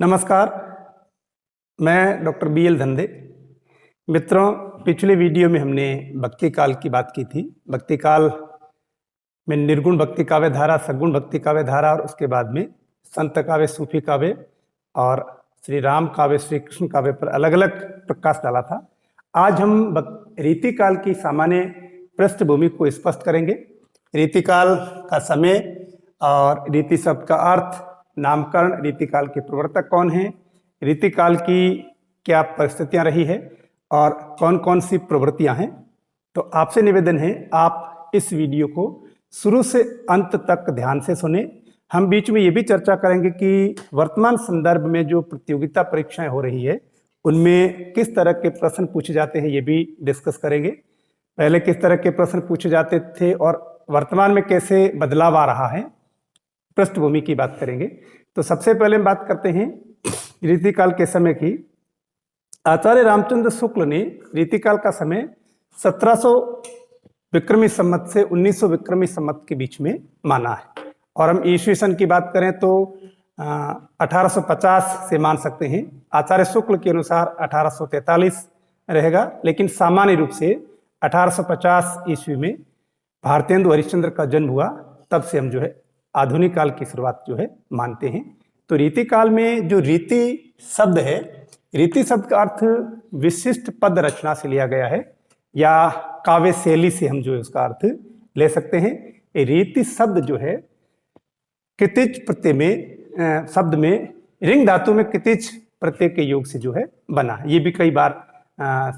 नमस्कार, मैं doctor BL धंधे। मित्रों, पिछले वीडियो में हमने भक्ति काल की बात की थी। भक्ति काल में निर्गुण भक्ति काव्य धारा, सगुण भक्ति काव्य धारा और उसके बाद में संत काव्य, सूफी काव्य और श्री राम काव्य, श्री कृष्ण काव्य पर अलग अलग प्रकाश डाला था। आज हम रीति काल की सामान्य पृष्ठभूमि को स्पष्ट करेंगे। रीति काल का समय और रीति शब्द का अर्थ, नामकरण, रीति काल के प्रवर्तक कौन हैं, रीति काल की क्या परिस्थितियां रही है और कौन कौन सी प्रवृत्तियां हैं। तो आपसे निवेदन है आप इस वीडियो को शुरू से अंत तक ध्यान से सुने। हम बीच में ये भी चर्चा करेंगे कि वर्तमान संदर्भ में जो प्रतियोगिता परीक्षाएं हो रही है उनमें किस तरह के प्रश्न पूछे जाते हैं, ये भी डिस्कस करेंगे। पहले किस तरह के प्रश्न पूछे जाते थे और वर्तमान में कैसे बदलाव आ रहा है, पृष्ठभूमि की बात करेंगे। तो सबसे पहले हम बात करते हैं रीतिकाल के समय की। आचार्य रामचंद्र शुक्ल ने रीतिकाल का समय 1700 विक्रमी संवत से 1900 विक्रमी संवत के बीच में माना है। और हम ईस्वी सन की बात करें तो 1850 से मान सकते हैं। आचार्य शुक्ल के अनुसार 1843 रहेगा, लेकिन सामान्य रूप से 1850 ईस्वी में भारतेंदु हरिश्चंद्र का जन्म हुआ, तब से हम जो है आधुनिक काल की शुरुआत जो है मानते हैं। तो रीति काल में जो रीति शब्द है, रीति शब्द का अर्थ विशिष्ट पद रचना से लिया गया है या काव्य शैली से हम जो है उसका अर्थ ले सकते हैं। रीति शब्द जो है कितिज प्रत्यय में, शब्द में रिंग धातु में कितिज प्रत्यय के योग से जो है बना। ये भी कई बार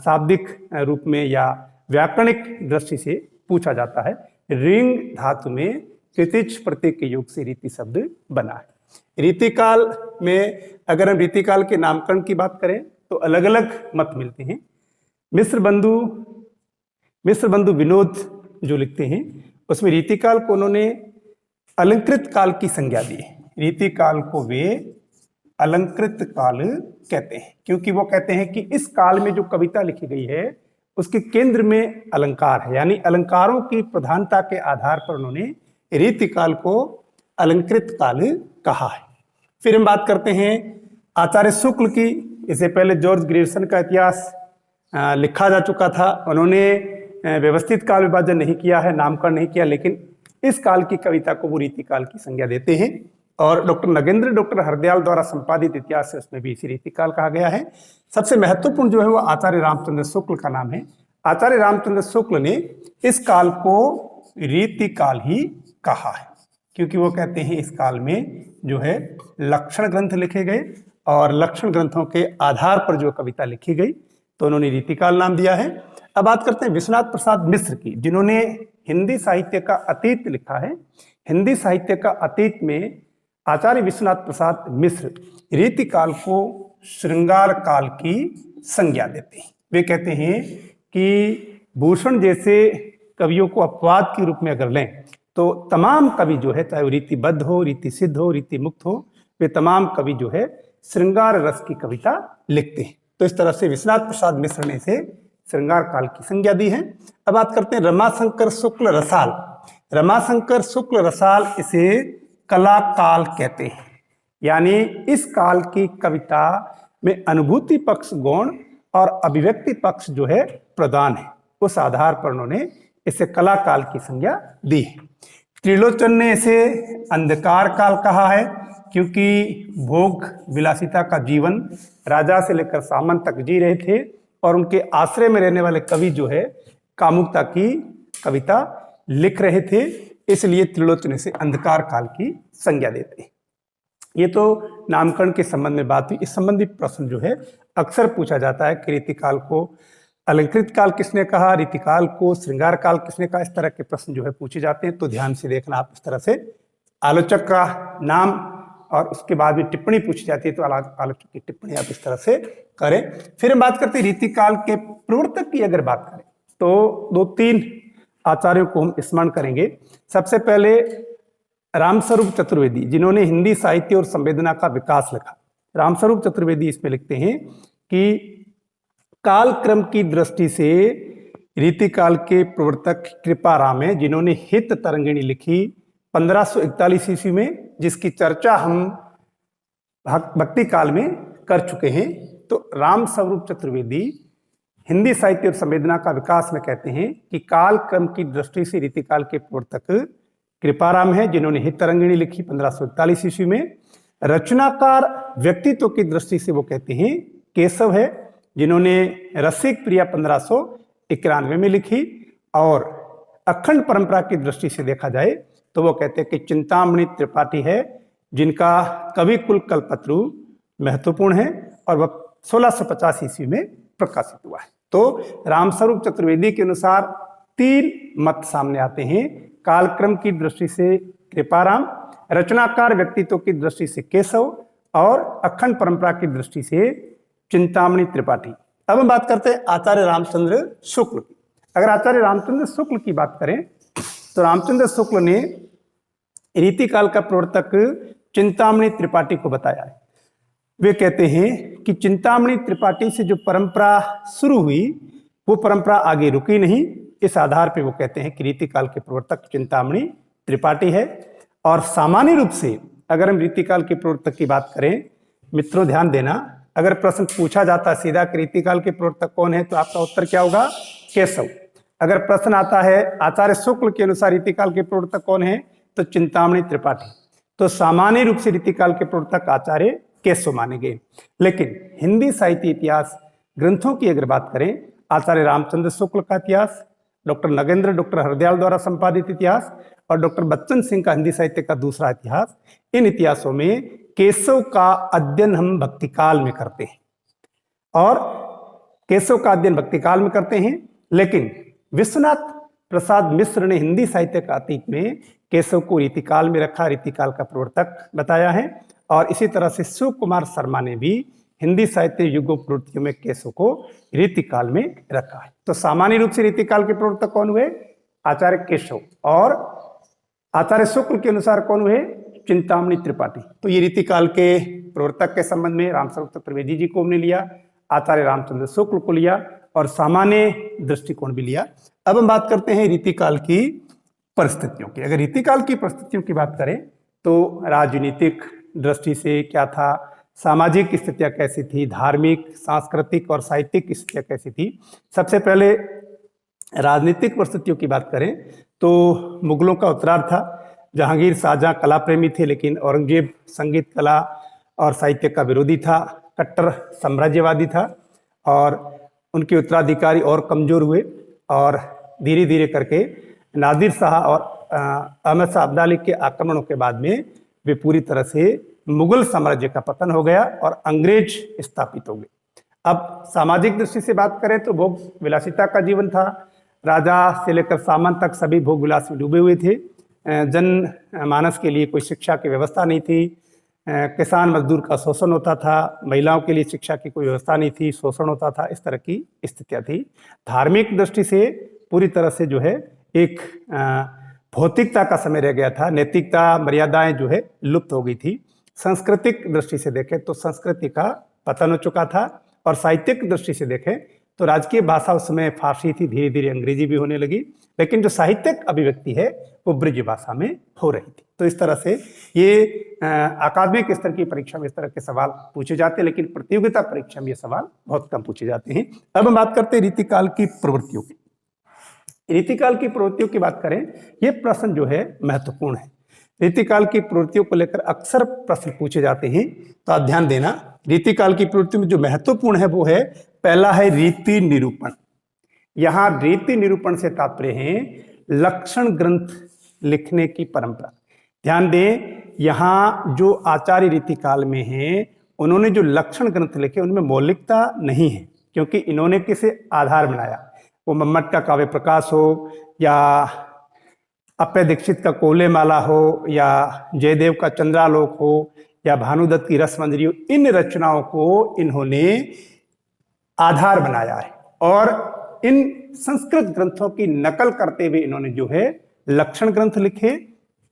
शाब्दिक रूप में या व्याकरणिक दृष्टि से पूछा जाता है। रिंग धातु में कितिज प्रत्यय के योग से रीति शब्द बना है। रीति काल में अगर हम रीति काल के नामकरण की बात करें तो अलग अलग मत मिलते हैं। मिश्र बंधु विनोद जो लिखते हैं उसमें रीति काल को उन्होंने अलंकृत काल की संज्ञा दी है। रीति काल को वे अलंकृत काल कहते हैं, क्योंकि वो कहते हैं कि इस काल में जो कविता लिखी गई है उसके केंद्र में अलंकार है, यानी अलंकारों की प्रधानता के आधार पर उन्होंने रीति काल को अलंकृत काल कहा है। फिर हम बात करते हैं आचार्य शुक्ल की। इससे पहले जॉर्ज ग्रेविसन का इतिहास लिखा जा चुका था। उन्होंने व्यवस्थित काल विभाजन नहीं किया है, नामकरण नहीं किया, लेकिन इस काल की कविता को वो रीति काल की संज्ञा देते हैं। और डॉक्टर हरदयाल द्वारा संपादित इतिहास है, उसमें भी इसी रीति काल कहा गया है। सबसे महत्वपूर्ण जो है वो आचार्य रामचंद्र शुक्ल का नाम है। आचार्य रामचंद्र शुक्ल ने इस काल को रीति काल ही कहा है, क्योंकि वो कहते हैं इस काल में जो है लक्षण ग्रंथ लिखे गए और लक्षण ग्रंथों के आधार पर जो कविता लिखी गई, तो उन्होंने रीति काल नाम दिया है। अब बात करते हैं विश्वनाथ प्रसाद मिश्र की, जिन्होंने हिंदी साहित्य का अतीत लिखा है। हिंदी साहित्य का अतीत में आचार्य विश्वनाथ प्रसाद मिश्र रीति काल को श्रृंगार काल की संज्ञा देते हैं। वे कहते हैं कि भूषण जैसे कवियों को अपवाद के रूप में अगर लें तो तमाम कवि जो है, चाहे वो रीतिबद्ध हो, रीति सिद्ध हो, रीति मुक्त हो, वे तमाम कवि जो है श्रृंगार रस की कविता लिखते हैं। तो इस तरह से विश्वनाथ प्रसाद मिश्र ने इसे श्रृंगार काल की संज्ञा दी है। अब बात करते हैं रमाशंकर शुक्ल रसाल। रमाशंकर शुक्ल रसाल इसे कला काल कहते हैं, यानी इस काल की कविता में अनुभूति पक्ष गौण और अभिव्यक्ति पक्ष जो है प्रधान है। उस आधार पर उन्होंने इसे कला काल की संज्ञा दी है। त्रिलोचन ने इसे अंधकार काल कहा है, क्योंकि भोग विलासिता का जीवन राजा से लेकर सामंत तक जी रहे थे और उनके आश्रय में रहने वाले कवि जो है कामुकता की कविता लिख रहे थे, इसलिए त्रिलोचन इसे अंधकार काल की संज्ञा देते हैं। ये तो नामकरण के संबंध में बात हुई। इस संबंधी प्रश्न जो है अक्सर पूछा जाता है कि रीति काल को अलंकृत काल किसने कहा, रीति काल को श्रृंगार काल किसने कहा। इस तरह के प्रश्न जो है पूछे जाते हैं, तो ध्यान से देखना आप। इस तरह से आलोचक का नाम और उसके बाद में टिप्पणी पूछी जाती है, तो आलोचक की टिप्पणी आप इस तरह से करें। फिर हम बात करते हैं रीति काल के प्रवर्तक की। अगर बात करें तो 2-3 आचार्यों को हम स्मरण करेंगे। सबसे पहले रामस्वरूप चतुर्वेदी, जिन्होंने हिंदी साहित्य और संवेदना का विकास लिखा। रामस्वरूप चतुर्वेदी इसमें लिखते हैं कि काल क्रम की दृष्टि से रीति काल के प्रवर्तक कृपाराम है, जिन्होंने हित तरंगिणी लिखी 1541 ईस्वी में, जिसकी चर्चा हम भक्ति काल में कर चुके हैं। तो राम स्वरूप चतुर्वेदी हिंदी साहित्य और संवेदना का विकास में कहते हैं कि काल क्रम की दृष्टि से रीतिकाल के प्रवर्तक कृपाराम है, जिन्होंने हित तरंगिणी लिखी 1541 ईस्वी में। रचनाकार व्यक्तित्व की दृष्टि से वो कहते हैं केशव है, जिन्होंने रसिक प्रिया 1591 में लिखी। और अखंड परंपरा की दृष्टि से देखा जाए तो वो कहते हैं कि चिंतामणि त्रिपाठी है, जिनका कवि कुल कल्पत्रु महत्वपूर्ण है और वह 1650 ईस्वी में प्रकाशित हुआ है। तो रामस्वरूप चतुर्वेदी के अनुसार 3 मत सामने आते हैं। कालक्रम की दृष्टि से कृपाराम, रचनाकार व्यक्तित्व की दृष्टि से केशव और अखंड परंपरा की दृष्टि से चिंतामणि त्रिपाठी। अब हम बात करते हैं आचार्य रामचंद्र शुक्ल की। अगर आचार्य रामचंद्र शुक्ल की बात करें तो रामचंद्र शुक्ल ने रीतिकाल का प्रवर्तक चिंतामणि त्रिपाठी को बताया है। वे कहते हैं कि चिंतामणि त्रिपाठी से जो परंपरा शुरू हुई वो परंपरा आगे रुकी नहीं। इस आधार पर वो कहते हैं कि रीतिकाल के प्रवर्तक चिंतामणि त्रिपाठी है। और सामान्य रूप से अगर हम रीतिकाल के प्रवर्तक की बात करें, मित्रों ध्यान देना, अगर प्रश्न पूछा जाता सीधा कि रीतिकाल के प्रवर्तक कौन है तो आपका उत्तर क्या होगा? केशव। अगर प्रश्न आता है आचार्य शुक्ल के अनुसार रीतिकाल के प्रवर्तक कौन है तो चिंतामणि त्रिपाठी। तो सामान्य रूप से रीतिकाल के प्रवर्तक आचार्य केशव माने गए। लेकिन हिंदी साहित्य इतिहास ग्रंथों की अगर बात करें, आचार्य रामचंद्र शुक्ल का इतिहास, डॉक्टर नगेंद्र डॉक्टर हरदयाल द्वारा संपादित इतिहास और डॉक्टर बच्चन सिंह का हिंदी साहित्य का दूसरा इतिहास, इन इतिहासों में केशव का अध्ययन हम भक्ति काल में करते हैं और केशव का अध्ययन भक्ति काल में करते हैं। लेकिन विश्वनाथ प्रसाद मिश्र ने हिंदी साहित्य का अतीत में केशव को रीतिकाल में रखा, रीतिकाल का प्रवर्तक बताया है। और इसी तरह से शिव कुमार शर्मा ने भी हिंदी साहित्य युगों प्रवृत्तियों में केशव को रीतिकाल में रखा है। तो सामान्य रूप से रीतिकाल के प्रवर्तक कौन हुए? आचार्य केशव। और आचार्य शुक्ल के अनुसार कौन हुए? चिंतामणि त्रिपाठी। तो ये रीतिकाल के प्रवर्तक के संबंध में रामस्वरूप चतुर्वेदी जी को हमने लिया, आचार्य रामचंद्र शुक्ल को लिया और सामान्य दृष्टिकोण भी लिया। अब हम बात करते हैं रीतिकाल की परिस्थितियों की। अगर रीतिकाल की परिस्थितियों की बात करें तो राजनीतिक दृष्टि से क्या था, सामाजिक स्थितियां कैसी थी, धार्मिक, सांस्कृतिक और साहित्यिक स्थितियां कैसी थी। सबसे पहले राजनीतिक परिस्थितियों की बात करें तो मुगलों का उत्तरार्ध था। जहांगीर शाहजहां कला प्रेमी थे, लेकिन औरंगजेब संगीत कला और साहित्य का विरोधी था, कट्टर साम्राज्यवादी था और उनके उत्तराधिकारी और कमजोर हुए। और धीरे धीरे करके नादिर शाह और अहमद शाह अब्दाली के आक्रमणों के बाद में वे पूरी तरह से मुगल साम्राज्य का पतन हो गया और अंग्रेज स्थापित हो गए। अब सामाजिक दृष्टि से बात करें तो भोग विलासिता का जीवन था। राजा से लेकर सामंत तक सभी भोग विलास में डूबे हुए थे। जन मानस के लिए कोई शिक्षा की व्यवस्था नहीं थी। किसान मजदूर का शोषण होता था, महिलाओं के लिए शिक्षा की कोई व्यवस्था नहीं थी, शोषण होता था, इस तरह की स्थितियां थी। धार्मिक दृष्टि से पूरी तरह से जो है एक भौतिकता का समय रह गया था, नैतिकता मर्यादाएं जो है लुप्त हो गई थी। सांस्कृतिक दृष्टि से देखें तो संस्कृति का पतन हो चुका था और साहित्यिक दृष्टि से देखें तो राजकीय भाषा उस समय फारसी थी, धीरे धीरे अंग्रेजी भी होने लगी, लेकिन जो साहित्यिक अभिव्यक्ति है वो ब्रज भाषा में हो रही थी। तो इस तरह से ये अकादमिक स्तर की परीक्षा में इस तरह के सवाल पूछे जाते हैं, लेकिन प्रतियोगिता परीक्षा में ये सवाल बहुत कम पूछे जाते हैं। अब हम बात करते हैं रीतिकाल की प्रवृत्तियों की। रीतिकाल की प्रवृत्तियों की बात करें, ये प्रश्न जो है महत्वपूर्ण है। रीतिकाल की प्रवृत्तियों को लेकर अक्सर प्रश्न पूछे जाते हैं, तो आप ध्यान देना। रीतिकाल की प्रवृत्ति में जो महत्वपूर्ण है वो है, पहला है रीति निरूपण। यहाँ रीति निरूपण से तात्पर्य है लक्षण ग्रंथ लिखने की परंपरा। ध्यान दें, यहाँ जो आचार्य रीतिकाल में हैं उन्होंने जो लक्षण ग्रंथ लिखे उनमें मौलिकता नहीं है, क्योंकि इन्होंने किसे आधार बनाया। वो मम्मट का काव्य प्रकाश हो या अप्पय दीक्षित का कोले माला हो या जयदेव का चंद्रालोक हो या भानुदत्त की रसमंजरी हो, इन रचनाओं को इन्होंने आधार बनाया है और इन संस्कृत ग्रंथों की नकल करते हुए इन्होंने जो है लक्षण ग्रंथ लिखे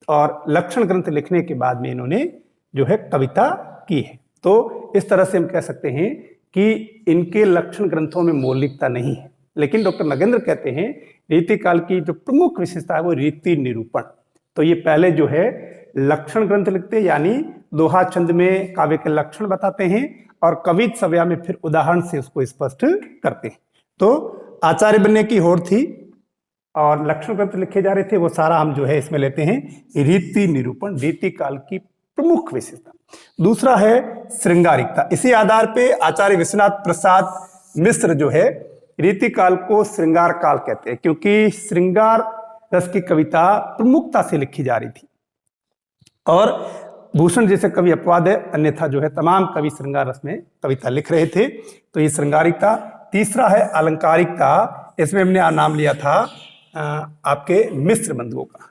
और लक्षण ग्रंथ लिखने के बाद में इन्होंने जो है कविता की है। तो इस तरह से हम कह सकते हैं कि इनके लक्षण ग्रंथों में मौलिकता नहीं है। लेकिन डॉक्टर नगेंद्र कहते हैं रीतिकाल की जो प्रमुख विशेषता है वो रीति निरूपण। तो ये पहले जो है लक्षण ग्रंथ लिखते हैं, यानी दोहा छंद में काव्य के लक्षण बताते हैं और कवित सवया में फिर उदाहरण से उसको स्पष्ट करते हैं। तो आचार्य बनने की होड़ थी और लक्षण ग्रंथ लिखे जा रहे थे, वो सारा हम जो है इसमें लेते हैं रीति निरूपण, रीति काल की प्रमुख विशेषता। दूसरा है श्रृंगारिकता। इसी आधार पे आचार्य विश्वनाथ प्रसाद मिश्र जो है रीति काल को श्रृंगार काल कहते हैं, क्योंकि श्रृंगार रस की कविता प्रमुखता से लिखी जा रही थी। और भूषण जैसे कवि अपवाद है, अन्यथा जो है तमाम कवि श्रृंगार रस में कविता लिख रहे थे। तो ये श्रृंगारिकता। तीसरा है अलंकारिकता। इसमें हमने नाम लिया था आपके मिश्र बंधुओं का।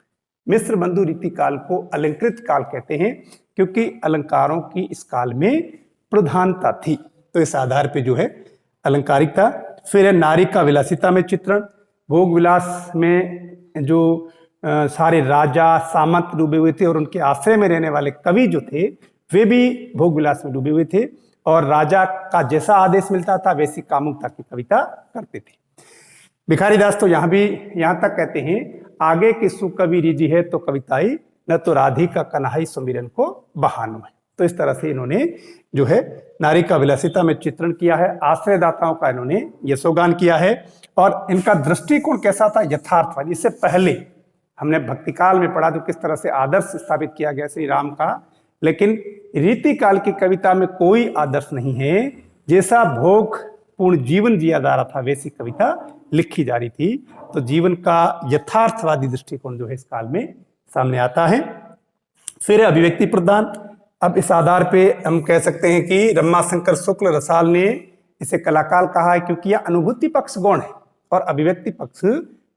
मिश्र बंधु रीति काल को अलंकृत काल कहते हैं, क्योंकि अलंकारों की इस काल में प्रधानता थी। तो इस आधार पे जो है अलंकारिकता। फिर है नारी का विलासिता में चित्रण। भोग विलास में जो सारे राजा सामंत डूबे हुए थे और उनके आश्रय में रहने वाले कवि जो थे वे भी भोग विलास में डूबे हुए थे, और राजा का जैसा आदेश मिलता था वैसी कामुकता की कविता करते थे। भिखारी दास तो यहाँ तक कहते हैं, आगे की सुकवि रिजी है तो कविताई, न तो राधिका कन्हई सुमिरन को बहानो है। तो इस तरह से इन्होंने जो है नारी का विलासिता में चित्रण किया है, आश्रयदाताओं का इन्होंने यशोगान किया है। और इनका दृष्टिकोण कैसा था? यथार्थवादी। इससे पहले हमने भक्ति काल में पढ़ा तो किस तरह से आदर्श स्थापित किया गया श्री राम का, लेकिन रीति काल की कविता में कोई आदर्श नहीं है। जैसा भोग पूर्ण जीवन जिया जा रहा था वैसी कविता लिखी जा रही थी। तो जीवन का यथार्थवादी दृष्टिकोण जो है इस काल में सामने आता है। फिर अभिव्यक्ति प्रदान। अब इस आधार पे हम कह सकते हैं कि रमाशंकर शुक्ल रसाल ने इसे कलाकाल कहा है, क्योंकि यह अनुभूति पक्ष गौण है और अभिव्यक्ति पक्ष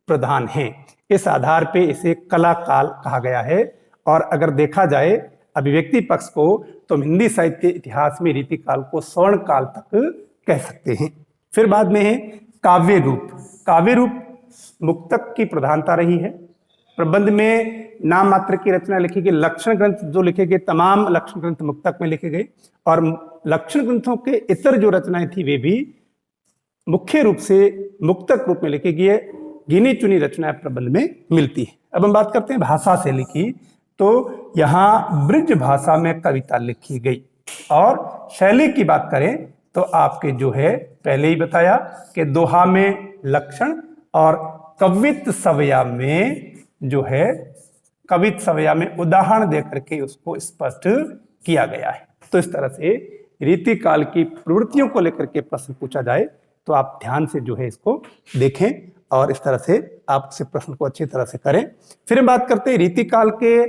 प्रधान है। इस आधार पे इसे कलाकाल कहा गया है। और अगर देखा जाए अभिव्यक्ति पक्ष को, तो हिंदी साहित्य इतिहास में रीति काल को स्वर्ण काल तक कह सकते हैं। फिर बाद में है काव्य रूप। काव्य रूप मुक्तक की प्रधानता रही है। प्रबंध में नाम मात्र की रचना लिखी गई। लक्षण ग्रंथ जो लिखे गए, तमाम लक्षण ग्रंथ मुक्तक में लिखे गए, और लक्षण ग्रंथों के इतर जो रचनाएं थी वे भी मुख्य रूप से मुक्तक रूप में लिखी गई। गिनी चुनी रचनाएं प्रबंध में मिलती है। अब हम बात करते हैं भाषा शैली की। तो यहाँ ब्रज भाषा में कविता लिखी गई। और शैली की बात करें तो आपके जो है पहले ही बताया कि दोहा में लक्षण और कवित सवया में जो है कवित सवया में उदाहरण देकर के उसको स्पष्ट किया गया है। तो इस तरह से रीति काल की प्रवृत्तियों को लेकर के प्रश्न पूछा जाए तो आप ध्यान से जो है इसको देखें और इस तरह से आप इस प्रश्न को अच्छी तरह से करें। फिर हम बात करते हैं रीति काल के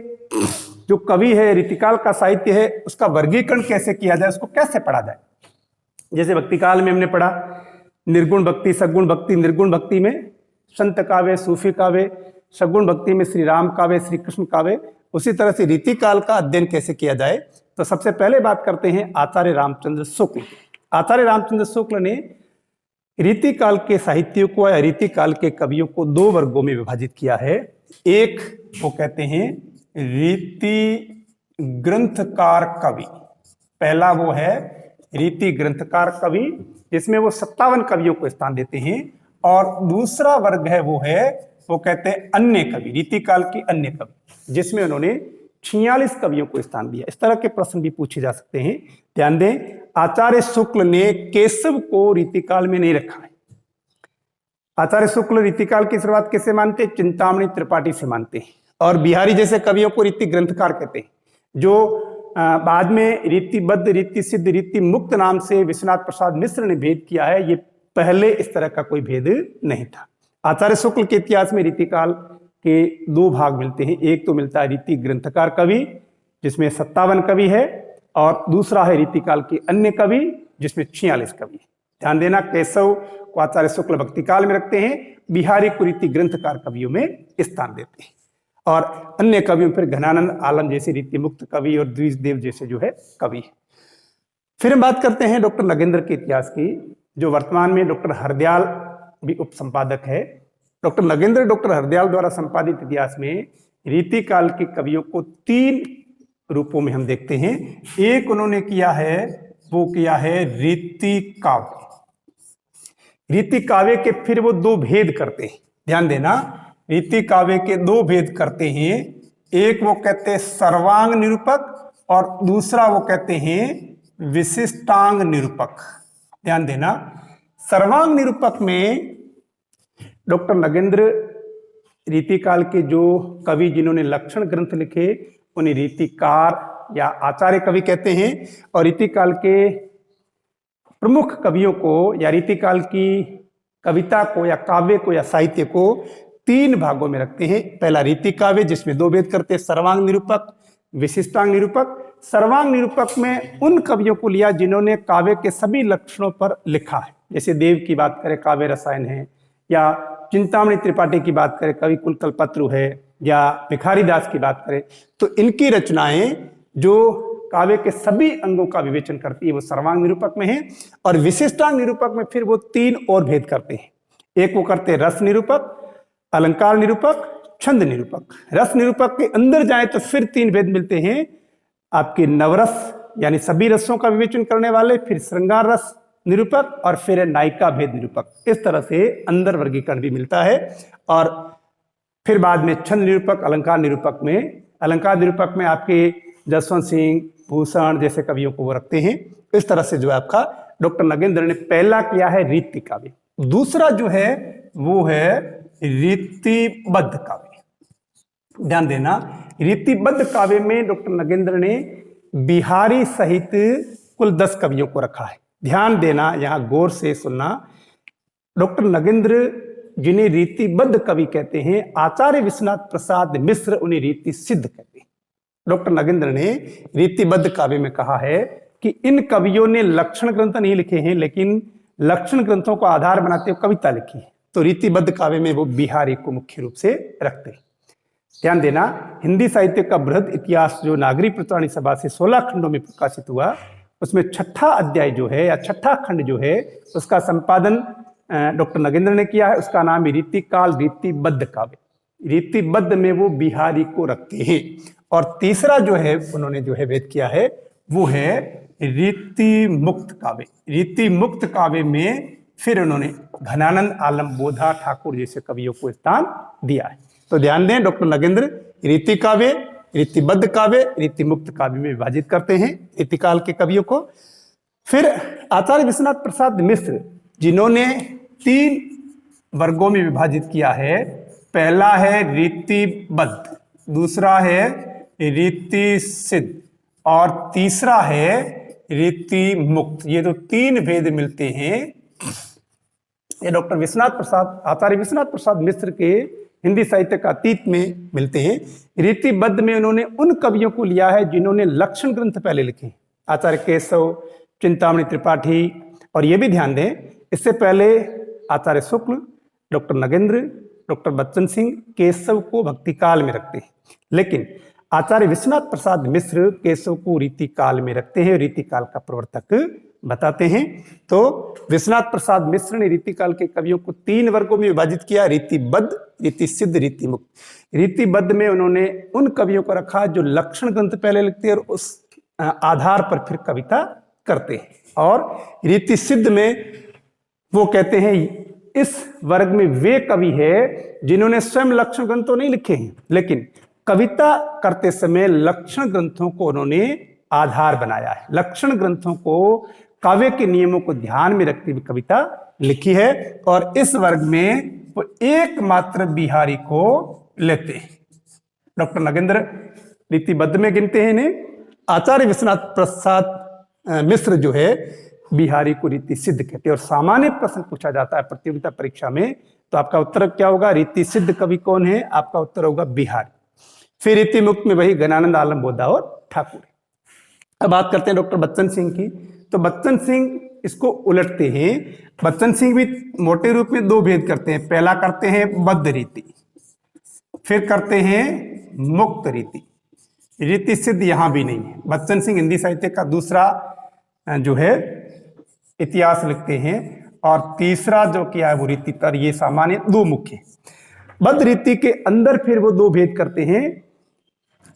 जो कवि है, रीति काल का साहित्य है, उसका वर्गीकरण कैसे किया जाए, उसको कैसे पढ़ा जाए। जैसे भक्ति काल में हमने पढ़ा निर्गुण भक्ति, सगुण भक्ति। निर्गुण भक्ति में संत काव्य, सूफी काव्य, सगुण भक्ति में श्री राम काव्य, श्री कृष्ण काव्य। उसी तरह से रीति काल का अध्ययन कैसे किया जाए, तो सबसे पहले बात करते हैं आचार्य रामचंद्र शुक्ल। आचार्य रामचंद्र शुक्ल ने रीति काल के साहित्य को या रीति काल के कवियों को दो वर्गों में विभाजित किया है। एक वो कहते हैं रीति ग्रंथकार कवि। पहला वो है रीति ग्रंथकार कवि, जिसमें वो 57 कवियों को स्थान देते हैं। और दूसरा वर्ग है वो कहते हैं अन्य कवि, रीति काल के अन्य कवि, जिसमें उन्होंने 46 कवियों को स्थान दिया। इस तरह के प्रश्न भी पूछे जा सकते हैं। ध्यान दें, आचार्य शुक्ल ने केशव को रीतिकाल में नहीं रखा है। आचार्य शुक्ल रीतिकाल की शुरुआत कैसे मानते हैं? चिंतामणि त्रिपाठी से मानते हैं। और बिहारी जैसे कवियों को रीति ग्रंथकार कहते हैं, जो बाद में रीतिबद्ध, रीति सिद्ध, रीति मुक्त नाम से विश्वनाथ प्रसाद मिश्र ने भेद किया है। ये पहले इस तरह का कोई भेद नहीं था। आचार्य शुक्ल के इतिहास में रीतिकाल के दो भाग मिलते हैं। एक तो मिलता है रीति ग्रंथकार कवि, जिसमें 57 कवि है, और दूसरा है रीतिकाल के अन्य कवि, जिसमें 46 कवि है। ध्यान देना, केशव को आचार्य शुक्ल भक्ति काल में रखते हैं, बिहारी को रीति ग्रंथकार कवियों में स्थान देते हैं, और अन्य कवियों फिर घनानंद आलम जैसे रीति मुक्त कवि और द्विजदेव जैसे जो है कवि। फिर हम बात करते हैं डॉक्टर नगेंद्र के इतिहास की, जो वर्तमान में डॉक्टर हरदयाल भी उप संपादक है। डॉक्टर नगेंद्र डॉक्टर हरदयाल द्वारा संपादित इतिहास में रीति काल के कवियों को 3 रूपों में हम देखते हैं। एक उन्होंने किया है, वो किया है रीति काव्य। रीति काव्य के फिर वो 2 भेद करते हैं। ध्यान देना, रीति काव्य के 2 भेद करते हैं। एक वो कहते हैं सर्वांग निरूपक और दूसरा वो कहते हैं विशिष्टांग निरूपक। ध्यान देना, सर्वांग निरूपक में डॉक्टर नगेंद्र रीतिकाल के जो कवि जिन्होंने लक्षण ग्रंथ लिखे उन्हें रीतिकार या आचार्य कवि कहते हैं, और रीतिकाल के प्रमुख कवियों को या रीतिकाल की कविता को या काव्य को या साहित्य को 3 भागों में रखते हैं। पहला रीति काव्य जिसमें 2 भेद करते हैं, सर्वांग निरूपक, विशिष्टांग निरूपक। सर्वांग निरूपक में उन कवियों को लिया जिन्होंने काव्य के सभी लक्षणों पर लिखा है, जैसे देव की बात करें काव्य रसायन है, या चिंतामणि त्रिपाठी की बात करें कवि कुलकल्पत्रु है, या भिखारी दास की बात करें, तो इनकी रचनाएं जो काव्य के सभी अंगों का विवेचन करती है वो सर्वांग निरूपक में है। और विशिष्टांग निरूपक में फिर वो 3 और भेद करते हैं। एक वो करते हैं रस निरूपक, अलंकार निरूपक, छंद निरूपक। रस निरूपक के अंदर जाए तो फिर 3 भेद मिलते हैं, आपके नवरस यानी सभी रसों का विवेचन करने वाले, फिर श्रृंगार रस निरूपक, और फिर नायिका भेद निरूपक। इस तरह से अंदर वर्गीकरण भी मिलता है। और फिर बाद में छंद निरूपक, अलंकार निरूपक में, अलंकार निरूपक में आपके जसवंत सिंह, भूषण जैसे कवियों को वो रखते हैं। इस तरह से जो है आपका डॉक्टर नगेंद्र ने पहला किया है रीति काव्य। दूसरा जो है वो है रीतिबद्ध काव्य। ध्यान देना, रीतिबद्ध काव्य में डॉक्टर नगेंद्र ने बिहारी सहित कुल 10 कवियों को रखा है। ध्यान देना, यहां गौर से सुनना, डॉक्टर नगेंद्र जिन्हें रीतिबद्ध कवि कहते हैं, आचार्य विश्वनाथ प्रसाद मिश्र उन्हें रीति सिद्ध कहते हैं। डॉक्टर नगेंद्र ने रीतिबद्ध काव्य में कहा है कि इन कवियों ने लक्षण ग्रंथ नहीं लिखे हैं, लेकिन लक्षण ग्रंथों को आधार बनाते हुए कविता लिखी है। तो रीतिबद्ध काव्य में वो बिहारी को मुख्य रूप से रखते हैं। ध्यान देना, हिंदी साहित्य का बृहद इतिहास जो नागरिक प्रचारणी सभा से 16 खंडों में प्रकाशित हुआ, उसमें 6ठा अध्याय जो है या 6ठा खंड जो है उसका संपादन डॉक्टर नगेंद्र ने किया है। उसका नाम है रीतिकाल रीतिबद्ध काव्य। रीतिबद्ध में वो बिहारी को रखते हैं। और तीसरा जो है उन्होंने जो है भेद किया है वो है रीति मुक्त काव्य। रीति मुक्त काव्य में फिर उन्होंने घनानंद आलम बोधा ठाकुर जैसे कवियों को स्थान दिया है। तो ध्यान दें, डॉक्टर नगेंद्र रीति काव्य, रीतिबद्ध काव्य, रीति मुक्त काव्य में विभाजित करते हैं रीतिकाल के कवियों को। फिर आचार्य विश्वनाथ प्रसाद मिश्र जिन्होंने 3 वर्गों में विभाजित किया है। पहला है रीतिबद्ध, दूसरा है रीति सिद्ध, और तीसरा है रीति मुक्त। ये तो 3 भेद मिलते हैं। ये डॉक्टर विश्वनाथ प्रसाद, आचार्य विश्वनाथ प्रसाद मिश्र के हिंदी साहित्य का अतीत में मिलते हैं। रीतिबद्ध में उन्होंने उन कवियों को लिया है जिन्होंने लक्षण ग्रंथ पहले लिखे, आचार्य केशव, चिंतामणि त्रिपाठी। और ये भी ध्यान दें, इससे पहले आचार्य शुक्ल, डॉक्टर नगेंद्र, डॉक्टर बच्चन सिंह केशव को भक्ति काल में रखते हैं, लेकिन आचार्य विश्वनाथ प्रसाद मिश्र केशव को रीति काल में रखते हैं, रीति काल का प्रवर्तक बताते हैं। तो विश्वनाथ प्रसाद मिश्र ने रीति काल के कवियों को 3 वर्गों में विभाजित किया, रीतिबद्ध, रीति सिद्ध, रीति मुक्त। रीतिबद्ध में उन्होंने उन कवियों को रखा जो लक्षण ग्रंथ पहले लिखते हैं और उस आधार पर फिर कविता करते हैं। और रीति सिद्ध में वो कहते हैं इस वर्ग में वे कवि है जिन्होंने स्वयं लक्षण ग्रंथ तो नहीं लिखे हैं, लेकिन कविता करते समय लक्षण ग्रंथों को उन्होंने आधार बनाया है। लक्षण ग्रंथों को, काव्य के नियमों को ध्यान में रखते हुए कविता लिखी है। और इस वर्ग में वो एकमात्र बिहारी को लेते हैं। डॉक्टर नगेंद्र रीतिबद्ध में गिनते हैं इन्हें। आचार्य विश्वनाथ प्रसाद मिश्र जो है बिहारी को रीति सिद्ध कहते हैं। और सामान्य प्रश्न पूछा जाता है प्रतियोगिता परीक्षा में, तो आपका उत्तर क्या होगा? रीति सिद्ध कवि कौन है? आपका उत्तर होगा बिहारी। फिर रीति मुक्त में वही घनानंद आलम बोधा और ठाकुर। अब बात करते हैं डॉक्टर बच्चन सिंह की। तो बच्चन सिंह इसको उलटते हैं। बच्चन सिंह भी मोटे रूप में 2 भेद करते हैं। पहला करते हैं बद्ध रीति, फिर करते हैं मुक्त रीति। रीति सिद्ध यहां भी नहीं है। बच्चन सिंह हिंदी साहित्य का दूसरा जो है इतिहास लिखते हैं, और तीसरा जो किया है वो रीतितर। ये सामान्य 2 मुख्य। बद्ध रीति के अंदर फिर वो 2 भेद करते हैं,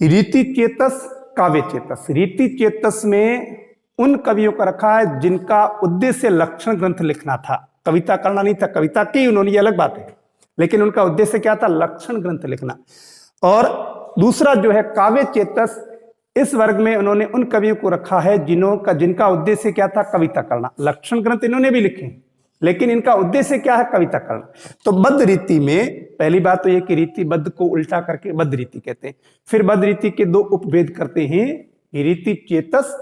रीति चेतस, काव्य चेतस। रीति चेतस में उन कवियों का रखा है जिनका उद्देश्य लक्षण ग्रंथ लिखना था, कविता करना नहीं था। कविता की उन्होंने, ये अलग बात है, लेकिन उनका उद्देश्य क्या था? लक्षण ग्रंथ लिखना। और दूसरा जो है काव्य चेतस, इस वर्ग में उन्होंने उन कवियों को रखा है जिनका उद्देश्य क्या था, कविता करना। लक्षण ग्रंथ इन्होंने भी लिखे लेकिन इनका उद्देश्य क्या है, कविता करना। तो बद्ध रीति में पहली बात तो ये कि रीति बद्ध को उल्टा करके बद्ध रीति कहते हैं। फिर बद्ध रीति के दो उपभेद करते हैं, रीति चेतस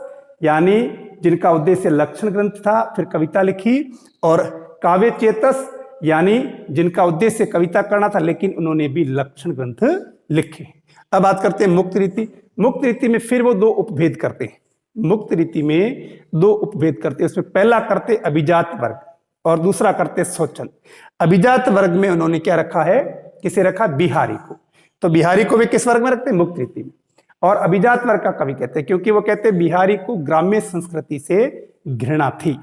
यानी जिनका उद्देश्य लक्षण ग्रंथ था फिर कविता लिखी, और काव्य चेतस यानी जिनका उद्देश्य कविता करना था लेकिन उन्होंने भी लक्षण ग्रंथ लिखे। अब बात करते हैं मुक्त रीति। मुक्त रीति में फिर वो दो उपभेद करते हैं। मुक्त रीति में दो उपभेद करते हैं, उसमें पहला करते अभिजात वर्ग और दूसरा करते स्वच्छंद। अभिजात वर्ग में उन्होंने क्या रखा है, किसे रखा, बिहारी को। तो बिहारी को भी किस वर्ग में रखते हैं, मुक्त रीति में। और अभिजात वर्ग का कवि कहते हैं क्योंकि वो कहते हैं बिहारी को ग्राम्य संस्कृति से घृणा थी,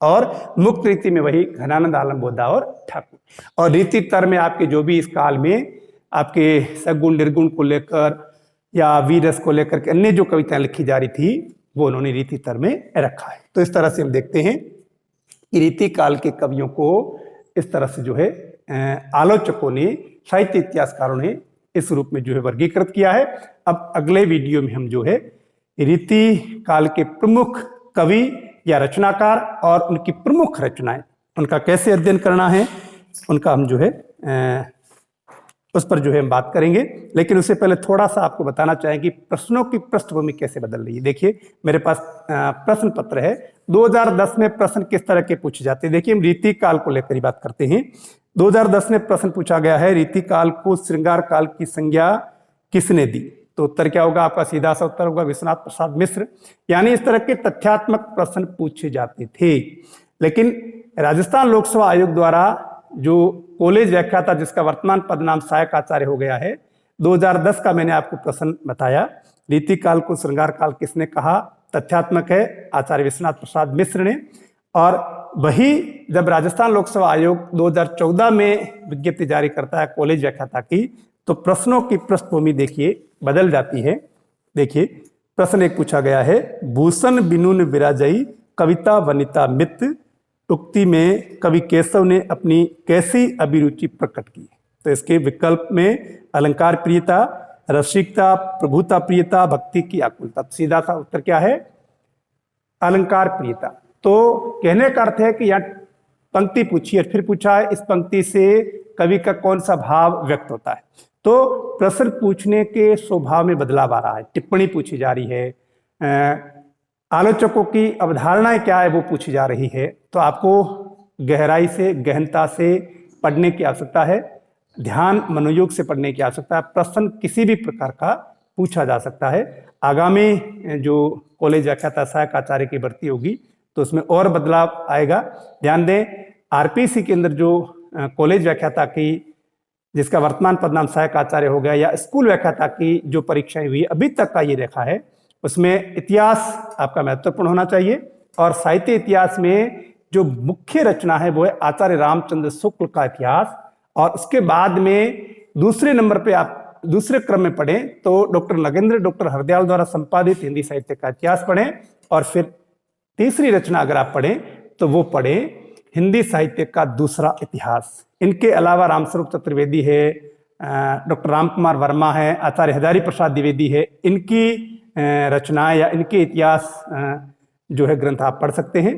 और मुक्त रीति में वही घनानंद आलम बोधा और ठाकुर। और रीति तर में आपके जो भी इस काल में आपके सगुण निर्गुण को लेकर या वीरस को लेकर के अन्य जो कविताएं लिखी जा रही थी वो उन्होंने रीति तर में रखा है। तो इस तरह से हम देखते हैं कि रीति काल के कवियों को इस तरह से जो है आलोचकों ने, साहित्य इतिहासकारों ने इस रूप में जो है वर्गीकृत किया है। अब अगले वीडियो में हम जो है रीति काल के प्रमुख कवि या रचनाकार और उनकी प्रमुख रचनाएं, उनका कैसे अध्ययन करना है, उनका हम जो है उस पर जो है हम बात करेंगे। लेकिन उससे पहले थोड़ा सा आपको बताना चाहेंगे प्रश्नों की पृष्ठभूमि कैसे बदल रही है। देखिए मेरे पास प्रश्न पत्र है, 2010 में प्रश्न किस तरह के पूछे जाते हैं। देखिए हम रीति काल को लेकर ही बात करते हैं। 2010 में प्रश्न पूछा गया है, रीति काल को श्रृंगार काल की संज्ञा किसने दी। तो उत्तर क्या होगा आपका, सीधा सा उत्तर होगा विश्वनाथ प्रसाद मिश्र। यानी इस तरह के तथ्यात्मक प्रश्न पूछे जाते थे। लेकिन राजस्थान लोक सेवा आयोग द्वारा जो कॉलेज व्याख्याता जिसका वर्तमान पदनाम सहायक आचार्य हो गया है, 2010 का मैंने आपको प्रश्न बताया, रीति काल को श्रृंगार काल किसने कहा, तथ्यात्मक है आचार्य विश्वनाथ प्रसाद मिश्र ने। और वही जब राजस्थान लोक सेवा आयोग 2014 में विज्ञप्ति जारी करता है कॉलेज व्याख्याता की, तो प्रश्नों की पृष्ठभूमि देखिए बदल जाती है। देखिए प्रश्न एक पूछा गया है, भूषण बिनुन विराजई कविता वनिता मित उक्ति में कवि केशव ने अपनी कैसी अभिरुचि प्रकट की। तो इसके विकल्प में अलंकार प्रियता, रसिकता, प्रभुता प्रियता, भक्ति की आकुलता। सीधा सा उत्तर क्या है, अलंकार प्रियता। तो कहने का अर्थ है कि यहाँ पंक्ति पूछी है, फिर पूछा है इस पंक्ति से कवि का कौन सा भाव व्यक्त होता है। तो प्रश्न पूछने के स्वभाव में बदलाव आ रहा है, टिप्पणी पूछी जा रही है, आलोचकों की अवधारणाएं क्या है वो पूछी जा रही है। तो आपको गहराई से, गहनता से पढ़ने की आवश्यकता है, ध्यान मनोयोग से पढ़ने की आवश्यकता है। प्रश्न किसी भी प्रकार का पूछा जा सकता है। आगामी जो कॉलेज व्याख्याता सहायक आचार्य की भर्ती होगी तो उसमें और बदलाव आएगा। ध्यान दें, आरपीसी के अंदर जो कॉलेज व्याख्याता की जिसका वर्तमान पदनाम सहायक आचार्य हो गया, या स्कूल व्याख्याता की जो परीक्षाएं हुई अभी तक का ये रेखा है, उसमें इतिहास आपका महत्वपूर्ण होना चाहिए। और साहित्य इतिहास में जो मुख्य रचना है वो है आचार्य रामचंद्र शुक्ल का इतिहास। और उसके बाद में दूसरे नंबर पे आप दूसरे क्रम में पढ़ें तो डॉक्टर नगेंद्र, डॉक्टर हरदयाल द्वारा संपादित हिंदी साहित्य का इतिहास पढ़ें। और फिर तीसरी रचना अगर आप पढ़ें तो वो पढ़ें हिंदी साहित्य का दूसरा इतिहास। इनके अलावा रामस्वरूप चतुर्वेदी है, डॉक्टर राम कुमार वर्मा है, आचार्य हजारी प्रसाद द्विवेदी है, इनकी रचनाएं या इनके इतिहास जो है ग्रंथ आप पढ़ सकते हैं।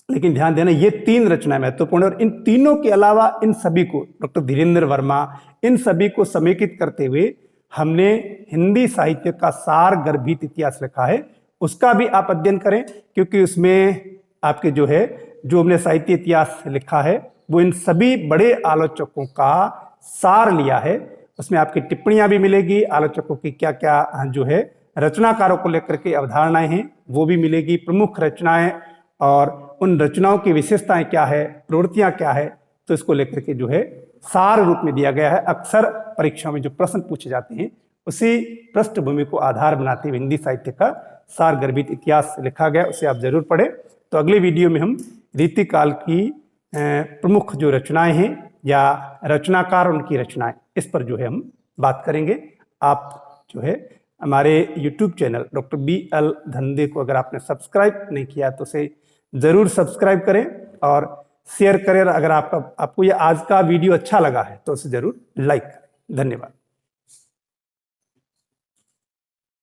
लेकिन ध्यान देना ये तीन रचनाएं महत्वपूर्ण है, और इन तीनों के अलावा इन सभी को, डॉक्टर धीरेन्द्र वर्मा, इन सभी को समेकित करते हुए हमने हिंदी साहित्य का सार गर्भित इतिहास लिखा है। उसका भी आप अध्ययन करें, क्योंकि उसमें आपके जो हमने साहित्य इतिहास लिखा है वो इन सभी बड़े आलोचकों का सार लिया है। उसमें आपकी टिप्पणियां भी मिलेगी, आलोचकों की क्या क्या जो है रचनाकारों को लेकर के अवधारणाएं हैं वो भी मिलेगी, प्रमुख रचनाएं और उन रचनाओं की विशेषताएं क्या है, प्रवृत्तियां क्या है, तो इसको लेकर के जो है सार रूप में दिया गया है। अक्सर परीक्षा में जो प्रश्न पूछे जाते हैं उसी पृष्ठभूमि को आधार बनाते हुए हिंदी साहित्य का सार गर्भित इतिहास लिखा गया, उसे आप जरूर पढ़ें। तो अगले वीडियो में हम रीति काल की प्रमुख जो रचनाएं हैं या रचनाकार उनकी रचनाएं, इस पर जो है हम बात करेंगे। आप जो है हमारे YouTube चैनल डॉक्टर BL धंधे को अगर आपने सब्सक्राइब नहीं किया तो उसे ज़रूर सब्सक्राइब करें और शेयर करें। अगर आपको ये आज का वीडियो अच्छा लगा है तो उसे ज़रूर लाइक करें। धन्यवाद।